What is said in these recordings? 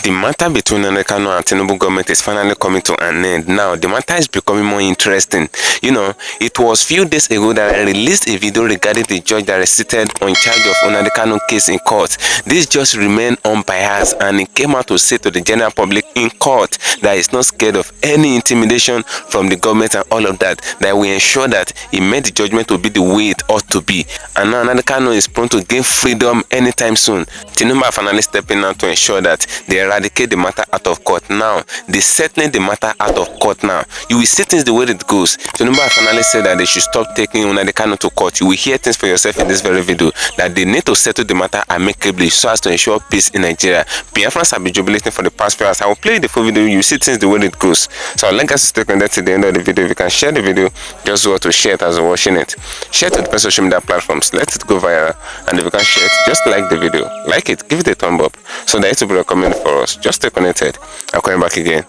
The matter between Nnamdi Kanu and Tinubu government is finally coming to an end. Now, the matter is becoming more interesting. You know, it was few days ago that I released a video regarding the judge that is seated on charge of Nnamdi Kanu case in court. This judge remained unbiased and he came out to say to the general public in court that he's not scared of any intimidation from the government and all of that, that we ensure that he made the judgment to be the way it ought to be. And now Nnamdi Kanu is prone to gain freedom anytime soon. Tinubu are finally stepping out to ensure that they eradicate the matter out of court now. They settling the matter out of court now. You will see things the way it goes. Tinubu have finally said that they should stop taking Nnamdi Kanu to court. You will hear things for yourself in this very video, that they need to settle the matter amicably so as to ensure peace in Nigeria. BIAFRANS have been jubilating for the past few hours. I will play the full video. You see things the way it goes. So I'd like us to stay connected to the end of the video. If you can share the video, just go to share it as you're watching it. Share it to the social media platforms. Let it go viral. And if you can share it, just like the video. Like it, give it a thumb up so that it will be recommended for us. Just stay connected. I'm coming back again.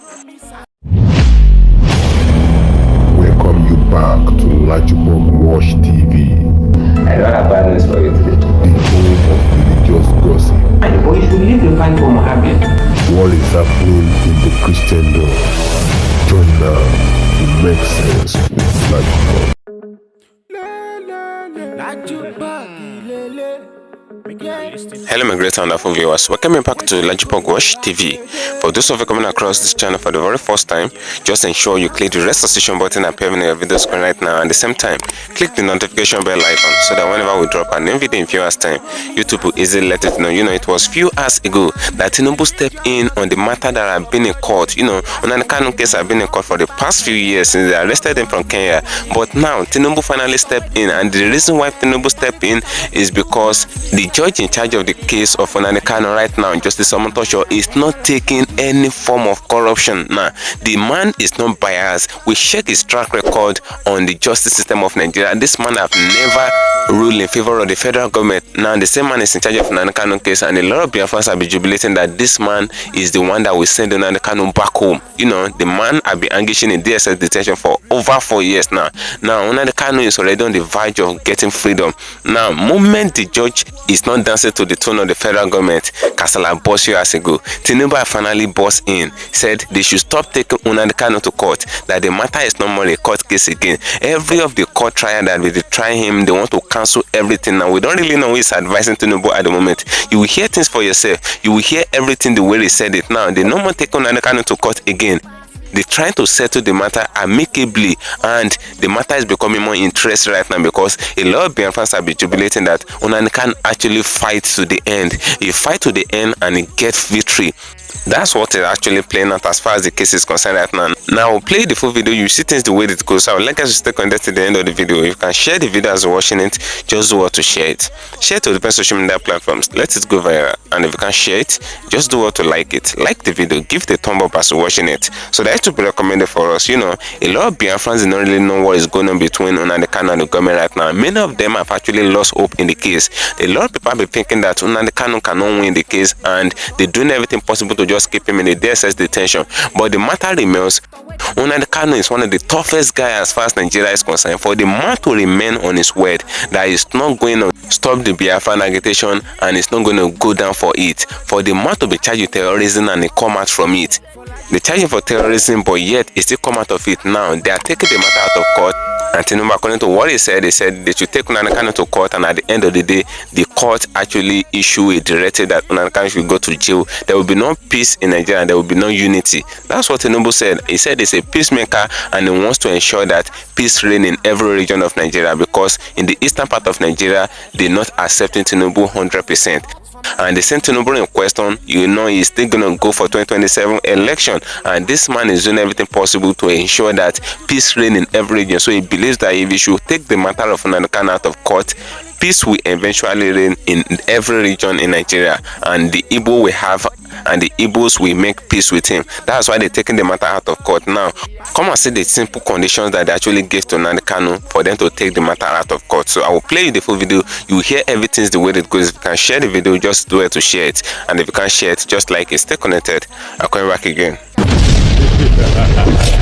Welcome you back to LAJUPOG Watch TV. I don't have bad news for you today. The home of religious gossip. But you should leave the fight for Mohammed. What is happening in the Christendom? Join now to make sense with LAJUPOG. Hello my great and wonderful viewers, welcome back to LAJUPOG Watch TV. For those of you coming across this channel for the very first time, just ensure you click the red subscription button appearing in your video screen right now, and at the same time click the notification bell icon so that whenever we drop a new video in few hours time, YouTube will easily let it know. You know, it was few hours ago that Tinubu stepped in on the matter that had been in court. You know, Nnamdi Kanu case have been in court for the past few years since they arrested him from Kenya, but now Tinubu finally stepped in, and the reason why Tinubu stepped in is because the judge in charge of the case of Nnamdi Kanu right now, Justice Omotosho, is not taking any form of corruption. Now, the man is not biased. We check his track record on the justice system of Nigeria. This man have never ruled in favor of the federal government. Now, the same man is in charge of Nnamdi Kanu case, and a lot of BIAFRANS have been jubilating that this man is the one that will send Nnamdi Kanu back home. You know, the man have been engaging in DSS detention for over 4 years now. Now, Nnamdi Kanu is already on the verge of getting freedom. Now, moment the judge is not dancing to the tune of the federal government, Kasala boss years ago, Tinubu finally bossed in, said they should stop taking Nnamdi Kanu to court, that the matter is no more a court case again. Every of the court trial that we try him, they want to cancel everything. Now, we don't really know who is advising Tinubu at the moment. You will hear things for yourself. You will hear everything the way they said it. Now, they no more take Nnamdi Kanu to court again. They're trying to settle the matter amicably, and the matter is becoming more interesting right now because a lot of BIAFRANS have been jubilating that Nnamdi can actually fight to the end. He fight to the end and he gets victory. That's what is actually playing out as far as the case is concerned right now. Now, I'll play the full video. You see things the way it goes. So I would like us to stay connected to the end of the video. If you can share the video as you're watching it, just do what to share it. Share it to the social media platforms. Let it go viral. And if you can share it, just do what to like it. Like the video. Give the thumb up as you're watching it, so that it will be recommended for us. You know, a lot of BIAFRANS don't really know what is going on between Nnamdi Kanu and the government right now. Many of them have actually lost hope in the case. A lot of people have been thinking that Nnamdi Kanu cannot win the case, and they're doing everything possible to just keep him in the DSS detention. But the matter remains, Nnamdi Kanu is one of the toughest guys as far as Nigeria is concerned. For the man to remain on his word that he's not going to stop the Biafran agitation and he's not going to go down for it, for the man to be charged with terrorism and he come out from it. They charge him for terrorism, but yet he still come out of it. Now they are taking the matter out of court, and Tinubu, according to what he said, they said they should take Nnamdi Kanu to court, and at the end of the day, the court actually issue a directive that Nnamdi Kanu should go to jail. There will be no peace in Nigeria, and there will be no unity. That's what Tinubu said. He said he's a peacemaker and he wants to ensure that peace reign in every region of Nigeria, because in the eastern part of Nigeria, they're not accepting Tinubu 100%. And the same Tinubu in question, you know, he's still going to go for 2027 election, and this man is doing everything possible to ensure that peace reign in every region. So he believes that if he should take the matter of Nnamdi Kanu out of court, peace will eventually reign in every region in Nigeria, and the Igbo will have, and the Igbos will make peace with him. That's why they're taking the matter out of court now. Come and see the simple conditions that they actually gave to Nnamdi Kanu for them to take the matter out of court. So I will play you the full video. You will hear everything the way it goes. If you can share the video, just do it to share it, and if you can't share it, just like it. Stay connected. I'll come back again.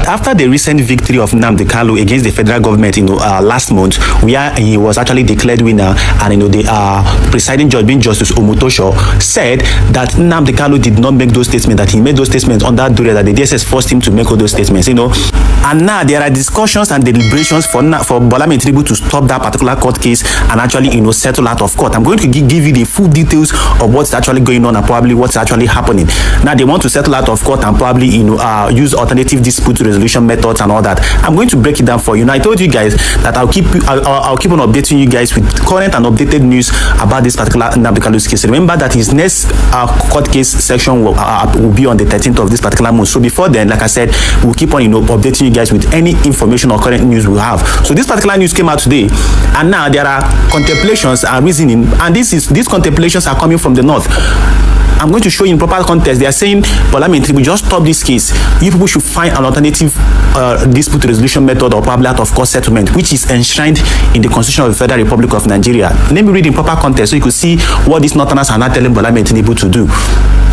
that after the recent victory of Nnamdi Kanu against the federal government, last month, where he was actually declared winner, and the presiding judge, being Justice Omotosho, said that Nnamdi Kanu did not make those statements, that he made those statements under duress, that the DSS forced him to make all those statements, And now there are discussions and deliberations for Bola Tinubu to stop that particular court case and actually, settle out of court. I'm going to give you the full details of what's actually going on and probably what's actually happening. Now they want to settle out of court and probably, use alternative dispute resolution methods and all that. I'm going to break it down for you. Now I told you guys that I'll keep on updating you guys with current and updated news about this particular Nnamdi Kanu's case. Remember that his next court case section will be on the 13th of this particular month. So before then, like I said, we'll keep on updating you guys with any information or current news we have. So this particular news came out today, and now there are contemplations and reasoning, and these contemplations are coming from the north. I'm going to show you in proper context. They are saying, Bola Tinubu, just stop this case. You people should find an alternative dispute resolution method or probably out of court settlement, which is enshrined in the Constitution of the Federal Republic of Nigeria. Let me read in proper context so you could see what these northerners are not telling Bola Tinubu to do.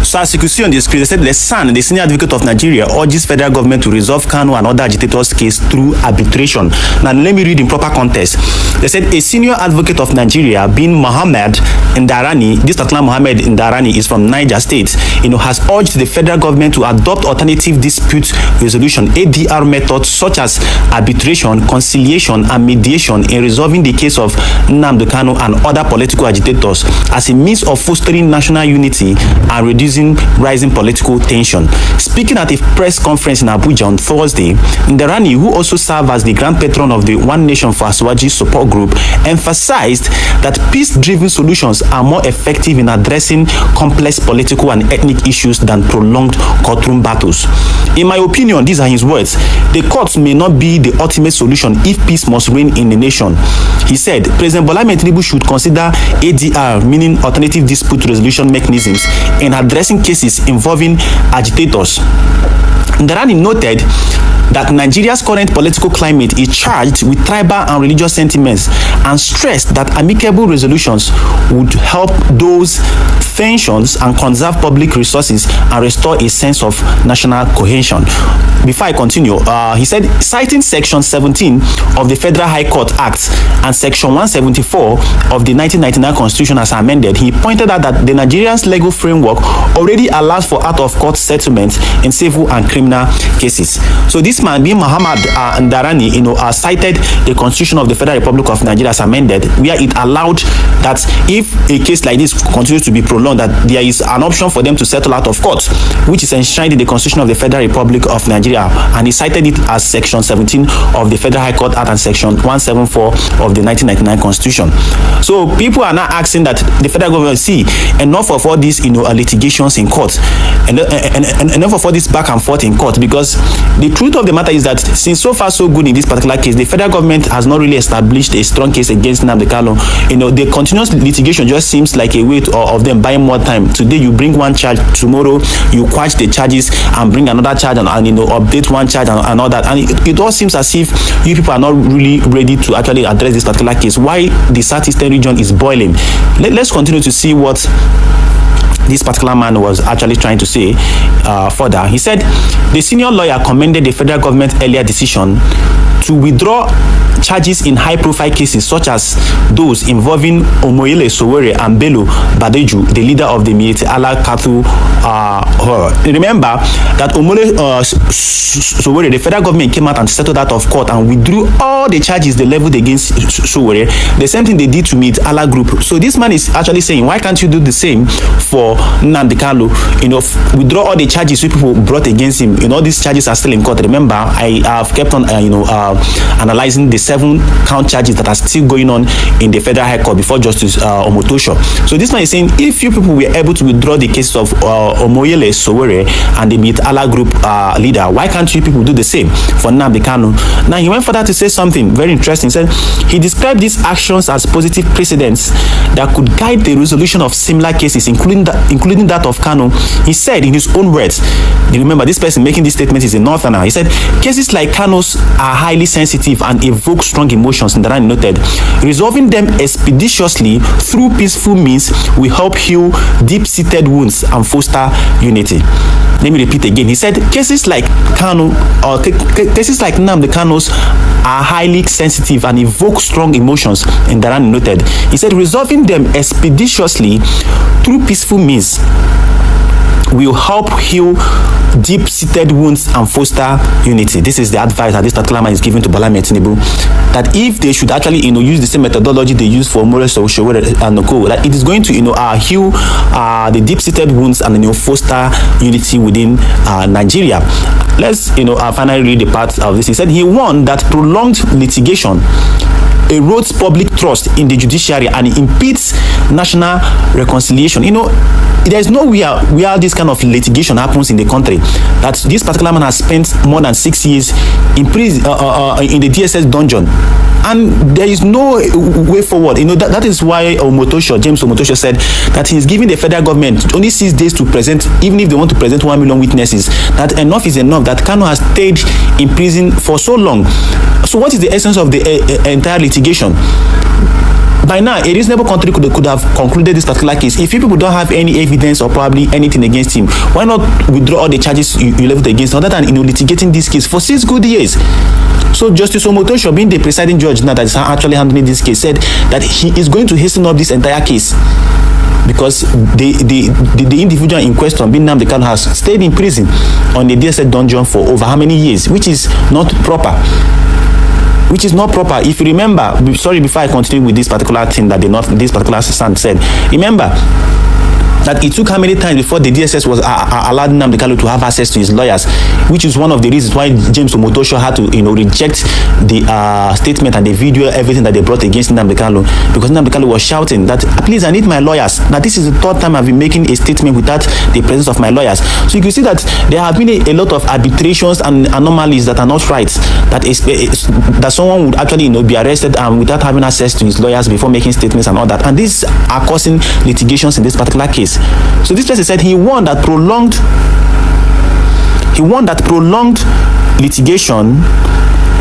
So as you can see on the screen, they said the SAN, the Senior Advocate of Nigeria, urges federal government to resolve Kanu and other agitators' case through arbitration. Now let me read in proper context. They said a Senior Advocate of Nigeria, being Mohammed Ndarani, this particular Mohammed Ndarani is from Niger State, has urged the federal government to adopt alternative dispute resolution (ADR) methods such as arbitration, conciliation, and mediation in resolving the case of Nnamdi Kanu and other political agitators as a means of fostering national unity and reducing rising political tension. Speaking at a press conference in Abuja on Thursday, Ndarani, who also served as the grand patron of the One Nation for Aswaji support group, emphasized that peace-driven solutions are more effective in addressing complex political and ethnic issues than prolonged courtroom battles. In my opinion, these are his words, the courts may not be the ultimate solution if peace must reign in the nation. He said President Bola Tinubu should consider ADR, meaning alternative dispute resolution mechanisms, in addressing cases involving agitators. Ndarani noted that Nigeria's current political climate is charged with tribal and religious sentiments and stressed that amicable resolutions would help those tensions and conserve public resources and restore a sense of national cohesion. Before I continue, he said, citing Section 17 of the Federal High Court Act and Section 174 of the 1999 Constitution as amended, he pointed out that the Nigerian's legal framework already allows for out-of-court settlements in civil and criminal cases. So this man, being Muhammad Ndarani, cited the Constitution of the Federal Republic of Nigeria as amended, where it allowed that if a case like this continues to be prolonged, that there is an option for them to settle out of court, which is enshrined in the Constitution of the Federal Republic of Nigeria, and he cited it as Section 17 of the Federal High Court Act and Section 174 of the 1999 Constitution. So people are now asking that the federal government see enough of all these litigations in court and enough of all this back and forth in court, because the truth of the matter is that since so far so good in this particular case, the federal government has not really established a strong case against Nnamdi Kanu. The continuous litigation just seems like a way of them buying more time. Today you bring one charge, tomorrow you quash the charges and bring another charge and update one charge and all that, and it all seems as if you people are not really ready to actually address this particular case. Why the Southeastern region is boiling. Let's continue to see what this particular man was actually trying to say further. He said the senior lawyer commended the federal government's earlier decision to withdraw charges in high-profile cases such as those involving Omoyele Sowore and Bello Badeju, the leader of the Miyetti Allah Cattle Remember that Omoyele Sowore, the federal government came out and settled out of court and withdrew all the charges they leveled against Sowore. The same thing they did to Miyetti Allah Group. So this man is actually saying, why can't you do the same for Nnamdi Kanu? Withdraw all the charges people brought against him. All these charges are still in court. Remember, I have kept on analyzing the 7 count charges that are still going on in the Federal High Court before Justice Omotosho. So this man is saying, if you people were able to withdraw the cases of Omoyele Sowore and the Miyetti Allah Group leader, why can't you people do the same for Nnamdi Kanu? Now he went further to say something very interesting. He said he described these actions as positive precedents that could guide the resolution of similar cases, including that of Kanu. He said in his own words, you remember this person making this statement is a northerner. He said cases like Kanu's are highly sensitive and evoke evoke strong emotions that are noted. Resolving them expeditiously through peaceful means will help heal deep-seated wounds and foster unity. Let me repeat again. He said cases like Kanu or cases like Nnamdi Kanu's are highly sensitive and evoke strong emotions, and that are noted. He said resolving them expeditiously through peaceful means will help heal deep-seated wounds and foster unity. This is the advice that this particular man is giving to Bola Tinubu, that if they should actually use the same methodology they use for More Sowore and Oko, that it is going to heal the deep-seated wounds and foster unity within Nigeria. Let's finally read the part of this. He said he warned that prolonged litigation erodes public trust in the judiciary and impedes national reconciliation. There is nowhere where this kind of litigation happens in the country that this particular man has spent more than 6 years in prison in the DSS dungeon, and there is no way forward. That is why James Omotosho said that he is giving the federal government only 6 days to present, even if they want to present 1 million witnesses, that enough is enough, that Kanu has stayed in prison for so long. So what is the essence of the entire litigation? By now, a reasonable country could have concluded this particular case. If people don't have any evidence or probably anything against him, why not withdraw all the charges you leveled against him, other than litigating this case for 6 good years? So Justice Omotosho, being the presiding judge now that is actually handling this case, said that he is going to hasten up this entire case, because the individual in question, being Nnamdi Kanu, has stayed in prison on the DSS dungeon for over how many years, which is not proper. If you remember, before I continue with this particular thing that this particular assistant said, remember that it took how many times before the DSS was allowed Nnamdi Kanu to have access to his lawyers, which is one of the reasons why James Omotosho had to reject the statement and the video, everything that they brought against Nnamdi Kanu, because Nnamdi Kanu was shouting that, please, I need my lawyers. Now this is the 3rd time I've been making a statement without the presence of my lawyers. So you can see that there have been a lot of arbitrations and anomalies that are not right, that someone would actually be arrested without having access to his lawyers before making statements and all that, and these are causing litigations in this particular case. So this person said he warned that prolonged litigation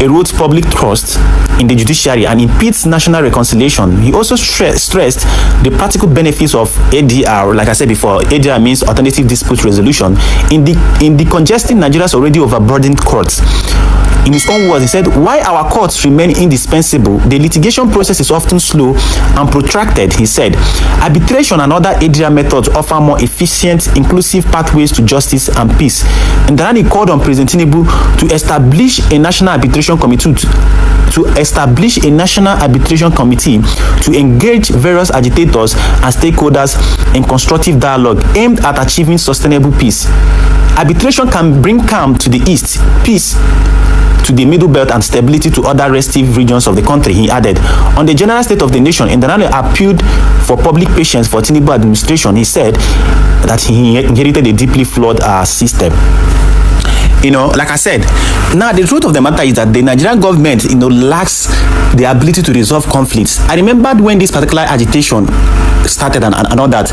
erodes public trust in the judiciary and impedes national reconciliation. He also stressed the practical benefits of ADR. Like I said before, ADR means alternative dispute resolution in decongesting Nigeria's already overburdened courts. In his own words, he said, while our courts remain indispensable, the litigation process is often slow and protracted. He said, arbitration and other ADR methods offer more efficient, inclusive pathways to justice and peace. And then he called on President Tinubu to establish a national arbitration committee to engage various agitators and stakeholders in constructive dialogue aimed at achieving sustainable peace. Arbitration can bring calm to the east, peace to the middle belt, and stability to other restive regions of the country, he added. On the general state of the nation, Ndanale appealed for public patience for Tinubu administration. He said that he inherited a deeply flawed system. Like I said, now the truth of the matter is that the Nigerian government, lacks the ability to resolve conflicts. I remembered when this particular agitation started and all that.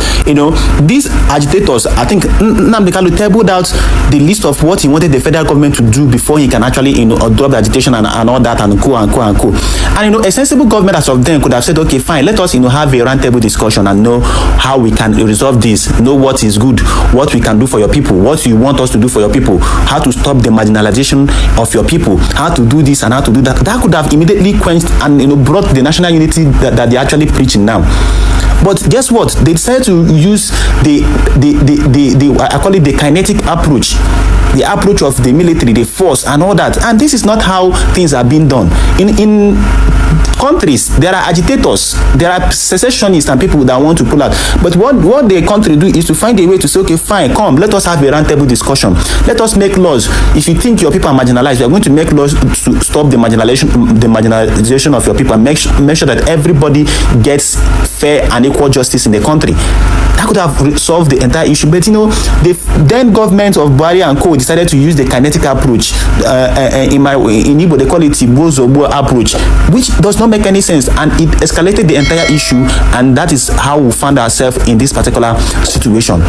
These agitators, I think Nnamdi Kanu tabled out the list of what he wanted the federal government to do before he can actually, drop the agitation and all that and co. And a sensible government as of then could have said, okay, fine, let us have a roundtable discussion and know how we can resolve this, know what is good, what we can do for your people, what you want us to do for your people, how to stop the marginalization of your people, how to do this and how to do that. That could have immediately quenched and brought the national unity that they're actually preaching now. But guess what? They decided to use the I call it the kinetic approach, the approach of the military, the force and all that. And this is not how things are being done. In countries, there are agitators, there are secessionists and people that want to pull out. But what the country do is to find a way to say, okay, fine, come, let us have a roundtable discussion. Let us make laws. If you think your people are marginalized, we are going to make laws to stop the marginalization of your people and make sure that everybody gets fair and equal justice in the country. That could have solved the entire issue. But the then government of Buhari and Co decided to use the kinetic approach. In Igbo, they call it Igbo approach, which does not make any sense, and it escalated the entire issue, and that is how we found ourselves in this particular situation.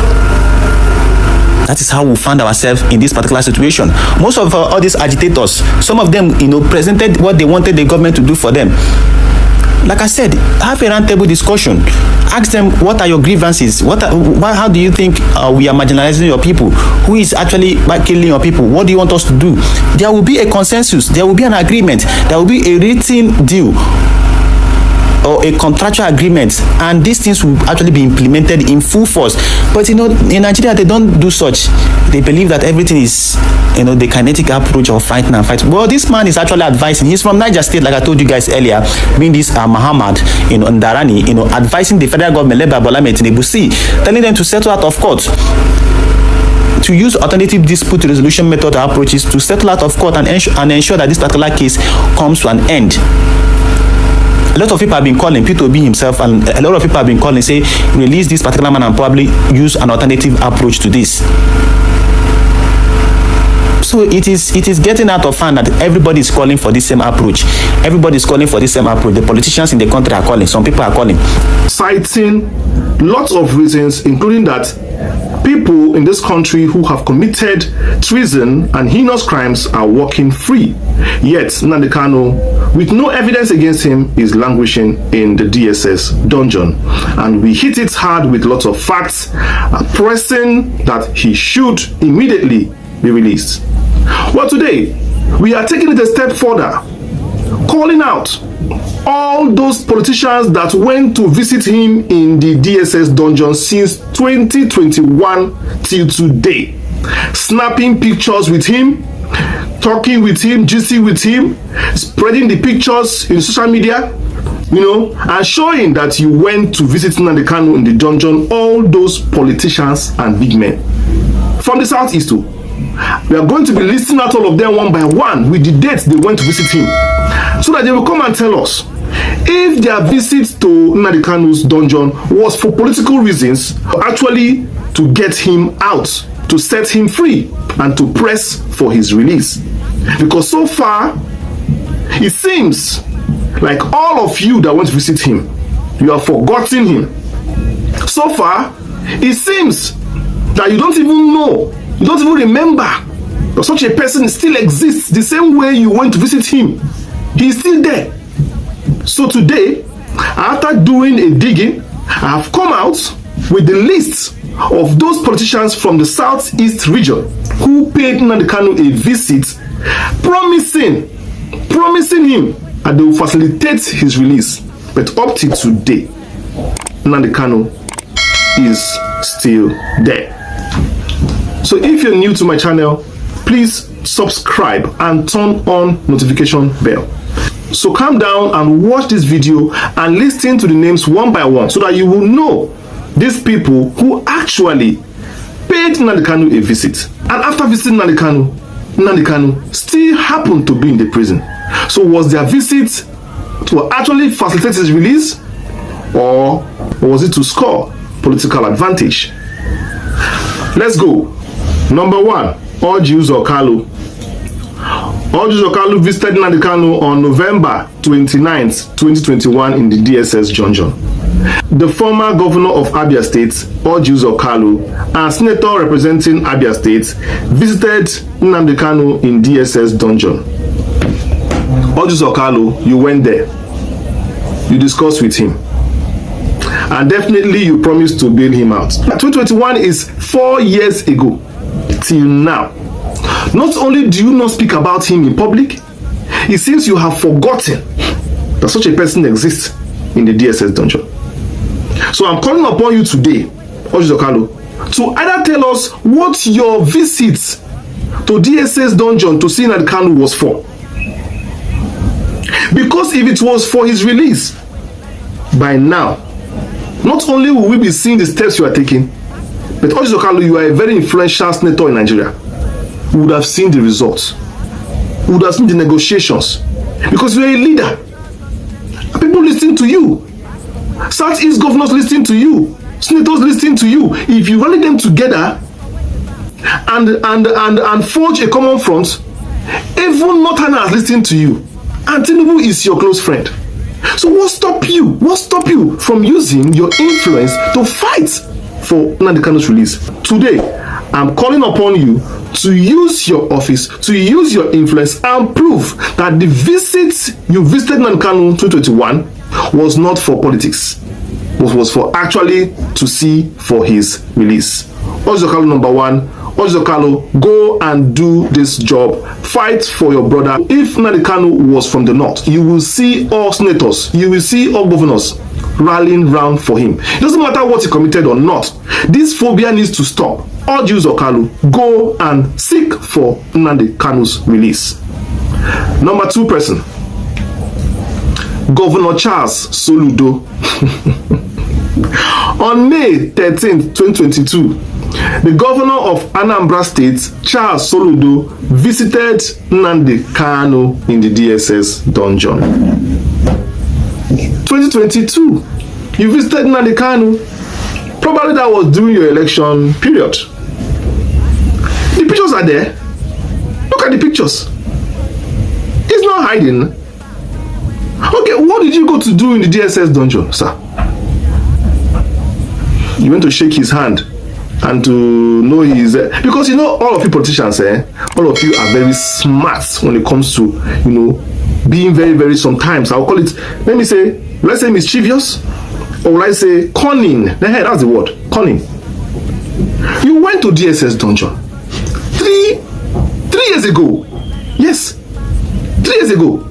That is how we found ourselves in this particular situation. Most of all these agitators, some of them, presented what they wanted the government to do for them. Like I said, have a roundtable discussion. Ask them, what are your grievances? How do you think we are marginalizing your people? Who is actually killing your people? What do you want us to do? There will be a consensus. There will be an agreement. There will be a written deal or a contractual agreement, and these things will actually be implemented in full force. But in Nigeria, they don't do such. They believe that everything is the kinetic approach of fighting and fighting. Well, this man is actually advising. He's from Niger State, like I told you guys earlier, being this Muhammad Ndarani, advising the federal government led by Bola Ahmed Tinubu, telling them to settle out of court, to use alternative dispute resolution method approaches to settle out of court and ensure that this particular case comes to an end. A lot of people have been calling, P2B himself, and a lot of people have been calling, say, release this particular man and probably use an alternative approach to this. So it is getting out of hand that everybody is calling for this same approach. Everybody is calling for this same approach. The politicians in the country are calling. Some people are calling. Citing lots of reasons, including that people in this country who have committed treason and heinous crimes are walking free. Yet Nnamdi Kanu, with no evidence against him, is languishing in the DSS dungeon. And we hit it hard with lots of facts, pressing that he should immediately be released. Well, today we are taking it a step further, calling out all those politicians that went to visit him in the DSS dungeon since 2021 till today, snapping pictures with him, talking with him, gisting with him, spreading the pictures in social media, and showing that you went to visit Nnamdi Kanu in the dungeon. All those politicians and big men from the southeast too. We are going to be listing out all of them one by one with the dates they went to visit him, so that they will come and tell us if their visit to Nnamdi Kanu's dungeon was for political reasons, or actually to get him out, to set him free, and to press for his release. Because so far, it seems like all of you that went to visit him, you have forgotten him. So far, it seems that you don't even know, you don't even remember that such a person still exists. The same way you went to visit him, he's still there. So today, after doing a digging, I have come out with the list of those politicians from the southeast region who paid Nnamdi Kanu a visit, promising him that they will facilitate his release. But up to today, Nnamdi Kanu is still there. So if you're new to my channel, please subscribe and turn on notification bell. So calm down and watch this video and listen to the names one by one, so that you will know these people who actually paid Nnamdi Kanu a visit. And after visiting Nnamdi Kanu still happened to be in the prison. So was their visit to actually facilitate his release, or was it to score political advantage? Let's go. Number one, Orji Uzor Kalu. Orji Uzor Kalu visited Nnamdi Kanu on November 29th, 2021 in the DSS dungeon. The former governor of Abia State, Orji Uzor Kalu, and senator representing Abia State visited Nnamdi Kanu in DSS dungeon. Orji Uzor Kalu, you went there. You discussed with him. And definitely you promised to bail him out. 2021 is 4 years ago till now. Not only do you not speak about him in public, it seems you have forgotten that such a person exists in the DSS dungeon. So I'm calling upon you today, Orji Uzor Kalu, to either tell us what your visit to DSS dungeon to see Nnamdi Kanu was for. Because if it was for his release, by now, not only will we be seeing the steps you are taking, but Orji Uzor Kalu, you are a very influential senator in Nigeria. We would have seen the results. We would have seen the negotiations. Because you are a leader. People listen to you. Southeast governors listen to you. Senators listen to you. If you rally them together and forge a common front, even Northerners listen to you. And Tinubu is your close friend. So what stop you? What stop you from using your influence to fight for Nnamdi Kanu's release? Today, I'm calling upon you to use your office, to use your influence and prove that the visit you visited Nnamdi Kanu 2021 was not for politics, but was for actually to see for his release. Ojokalo number one, Ojokalo, go and do this job. Fight for your brother. If Nnamdi Kanu was from the north, you will see all senators, you will see all governors rallying round for him. It doesn't matter what he committed or not. This phobia needs to stop. Urge Ojokalo, go and seek for Nnamdi Kanu's release. Number two person, Governor Charles Soludo. On May 13, 2022, the governor of Anambra State, Charles Soludo, visited Nnamdi Kanu in the DSS dungeon. 2022, you visited Nnamdi Kanu. Probably that was during your election period. The pictures are there. Look at the pictures. He's not hiding. Okay, what did you go to do in the DSS dungeon, sir? You went to shake his hand and to know his... because you know, all of you politicians, all of you are very smart when it comes to, you know, being very, very, sometimes, I'll call it, let's say mischievous, or will I say cunning. Hey, that's the word, cunning. You went to DSS dungeon 3 years ago. Yes, 3 years ago.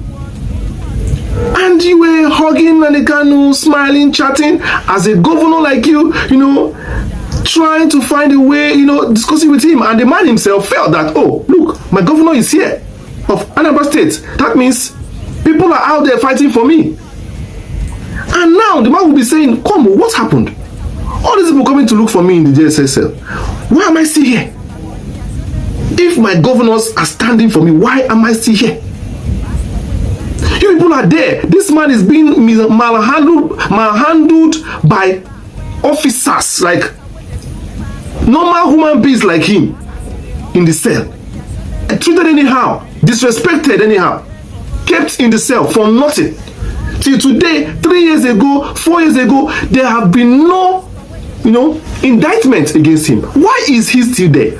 And you were hugging Nnamdi Kanu, smiling, chatting, as a governor like you know, trying to find a way, you know, discussing with him. And the man himself felt that, oh, look, my governor is here of Anambra State. That means people are out there fighting for me. And now the man will be saying, come, what happened? All these people coming to look for me in the JSS cell. Why am I still here? If my governors are standing for me, why am I still here? You people are there. This man is being malhandled by officers, like normal human beings like him in the cell. Treated anyhow, disrespected anyhow, kept in the cell for nothing. Till today, 3 years ago, 4 years ago, there have been no, you know, indictment against him. Why is he still there?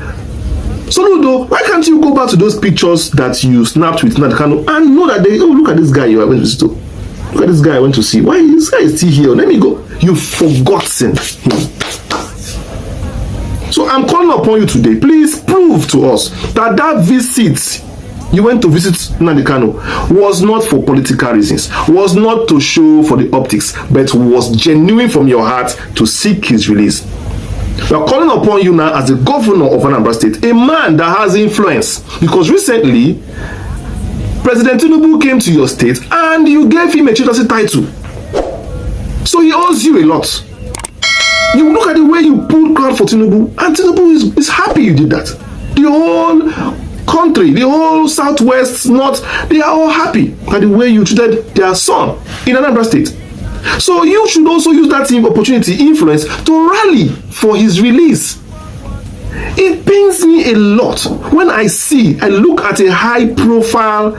Soludo, why can't you go back to those pictures that you snapped with Nnamdi Kanu and know that look at this guy I went to see. Look at this guy I went to see. Why is this guy still here? Let me go. You've forgotten him. So I'm calling upon you today. Please prove to us that that visit you went to visit Nnamdi Kanu was not for political reasons, was not to show for the optics, but was genuine from your heart to seek his release. We are calling upon you now as the governor of Anambra State, a man that has influence, because recently President Tinubu came to your state and you gave him a chieftaincy title. So he owes you a lot. You look at the way you pulled crowd for Tinubu, and Tinubu is happy you did that. The whole country, the whole southwest, north, they are all happy at the way you treated their son in Anambra State. So you should also use that same opportunity, influence, to rally for his release. It pains me a lot when I look at a high-profile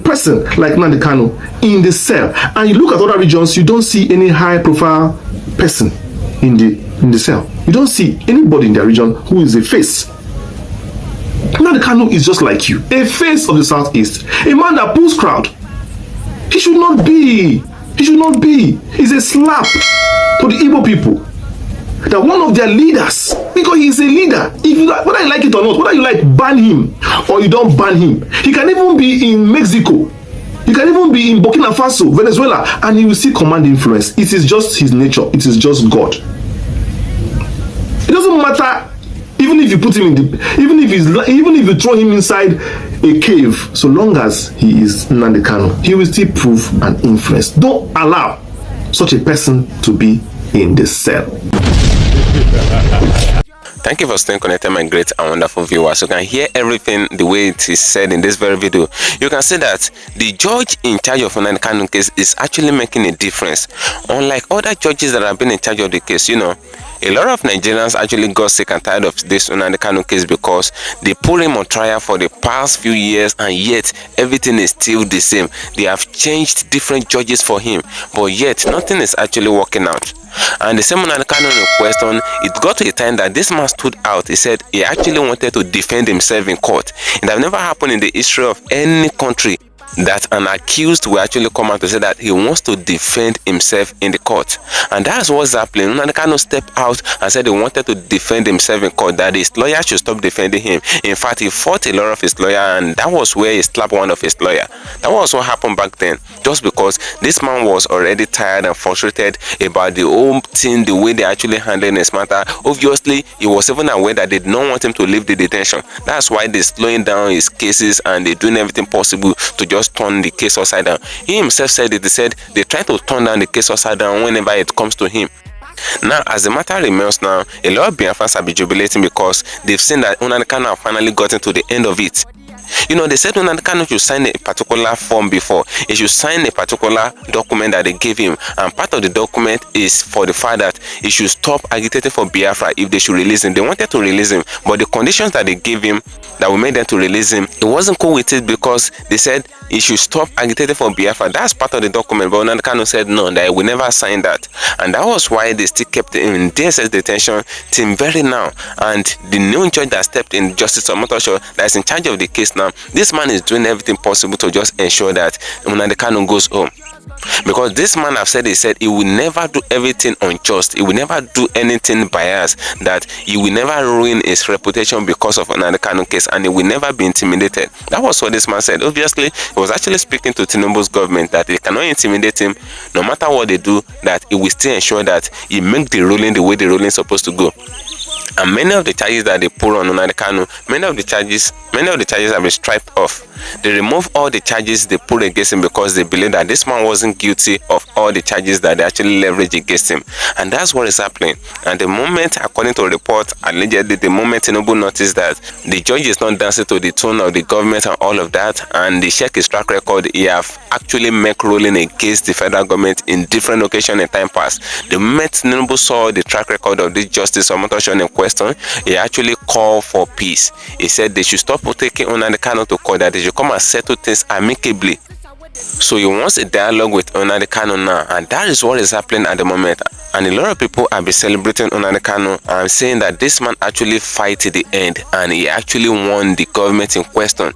person like Nnamdi Kanu in the cell, and you look at other regions, you don't see any high-profile person in the cell. You don't see anybody in their region who is a face. Nnamdi Kanu is just like you, a face of the southeast, a man that pulls crowd. He should not be. It's a slap to the Igbo people that one of their leaders, because he's a leader, if you like, whether you like it or not, whether you like ban him or you don't ban him, he can even be in Mexico, he can even be in Burkina Faso, Venezuela, and he will still command influence. It is just his nature. It is just God. It doesn't matter. Even if you put him in even if you throw him inside a cave, so long as he is Nnamdi Kanu, he will still prove an influence. Don't allow such a person to be in the cell. Thank you for staying connected, my great and wonderful viewers. You can hear everything the way it is said in this very video. You can see that the judge in charge of Nnamdi Kanu case is actually making a difference. Unlike other judges that have been in charge of the case, you know, A lot of Nigerians actually got sick and tired of this Nnamdi Kanu case because they put him on trial for the past few years and yet everything is still the same. They have changed different judges for him, but yet nothing is actually working out. And the same Nnamdi Kanu in question, it got to a time that this man stood out. He said he actually wanted to defend himself in court. It has never happened in the history of any country that an accused will actually come out to say that he wants to defend himself in the court. And that's what's happening. Nnamdi Kanu stepped out and said he wanted to defend himself in court, that his lawyer should stop defending him. In fact, he fought a lot of his lawyer, and that was where he slapped one of his lawyer. That was what happened back then, just because this man was already tired and frustrated about the whole thing, the way they actually handling his matter. Obviously, he was even aware that they did not want him to leave the detention. That's why they're slowing down his cases and they're doing everything possible to just turn the case upside down. He himself said it. He said they try to turn down the case upside down whenever it comes to him. Now, as the matter remains now, a lot of BIAFRANS have been jubilating because they've seen that Nnamdi Kanu have finally gotten to the end of it. You know, they said Nnamdi Kanu should sign a particular form before. He should sign a particular document that they gave him. And part of the document is for the fact that he should stop agitating for Biafra if they should release him. They wanted to release him, but the conditions that they gave him that will make them to release him, he wasn't cool with it because they said he should stop agitating for Biafra. That's part of the document, but Nnamdi Kanu said no, that he will never sign that. And that was why they still kept him in DSS detention till very now. And the new judge that stepped in, Justice Omotosho, that is in charge of the case now, this man is doing everything possible to just ensure that Nnamdi Kanu goes home. Because this man have said, he said he will never do everything unjust, he will never do anything biased, that he will never ruin his reputation because of Nnamdi Kanu case, and he will never be intimidated. That was what this man said. Obviously, he was actually speaking to Tinubu's government that they cannot intimidate him, no matter what they do, that he will still ensure that he make the ruling the way the ruling is supposed to go. And many of the charges that they put on Nnamdi Kanu, many of the charges have been stripped off. They remove all the charges they put against him because they believe that this man wasn't guilty of all the charges that they actually leveraged against him. And that's what is happening. And the moment, according to a report, allegedly, the moment Tinubu noticed that the judge is not dancing to the tune of the government and all of that, and they check his track record, he have actually make ruling against the federal government in different occasions in time past. The moment Tinubu saw the track record of this Justice Omotosho in question, he actually called for peace. He said they should stop taking Nnamdi Kanu to court, that they should come and settle things amicably. So he wants a dialogue with Nnamdi Kanu now, and that is what is happening at the moment. And a lot of people have been celebrating Nnamdi Kanu and saying that this man actually fight to the end and he actually won the government in question.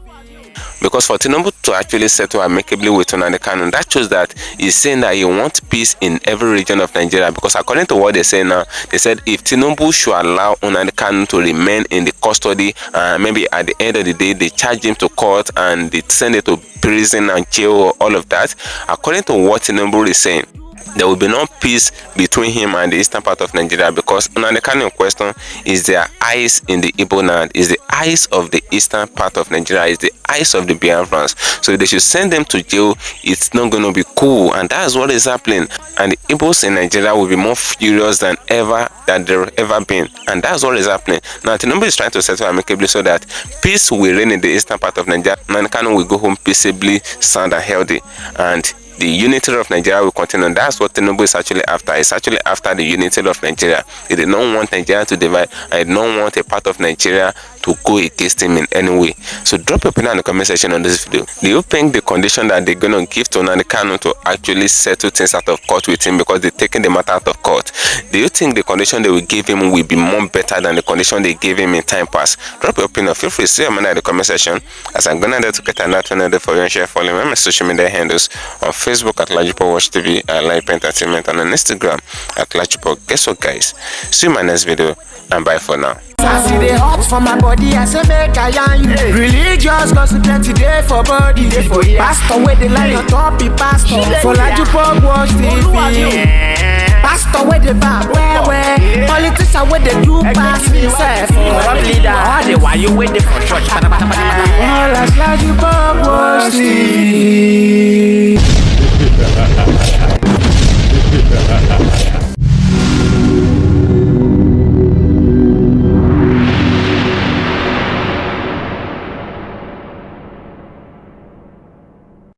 Because for Tinubu to actually settle amicably with Nnamdi Kanu, that shows that he's saying that he wants peace in every region of Nigeria. Because according to what they say now, they said if Tinubu should allow Nnamdi Kanu to remain in the custody, maybe at the end of the day they charge him to court and they send it to prison and jail, all of that. According to what Tinubu is saying, there will be no peace between him and the eastern part of Nigeria, because Nnamdi Kanu in question is their eyes in the Igbo land, is the eyes of the eastern part of Nigeria, is the eyes of the BIAFRANS. So if they should send them to jail, it's not going to be cool, and that's what is happening. And the Igbos in Nigeria will be more furious than ever that they've ever been, and that's what is happening. Now Tinubu is trying to settle amicably so that peace will reign in the eastern part of Nigeria. Nnamdi Kanu will go home peaceably, sound and healthy, and the unity of Nigeria will continue. That's what Tinubu is actually after. It's actually after the unity of Nigeria. He did not want Nigeria to divide. I did not want a part of Nigeria to go against him in any way. So drop your opinion in the comment section on this video. Do you think the condition that they're going to give to Nnamdi Kanu to actually settle things out of court with him, because they're taking the matter out of court, do you think the condition they will give him will be more better than the condition they gave him in time past? Drop your opinion. Feel free to say your mind in the comment section, as I'm gonna to get another channel for you and share. Follow my social media handles on Facebook at LAJUPOG TV, at Live Entertainment, and on Instagram at LAJUPOG. Guess what, guys? See you in my next video, and bye for now. I see the hot for my body, I say make I yarn you. Religious gossip plenty day for body. Pastor with the line on top, be pastor. For LAJUPOG watch TV. Pastor with the back, where politician with the do pass himself. Corrupt leader, why you waiting for church? All as LAJUPOG watch TV.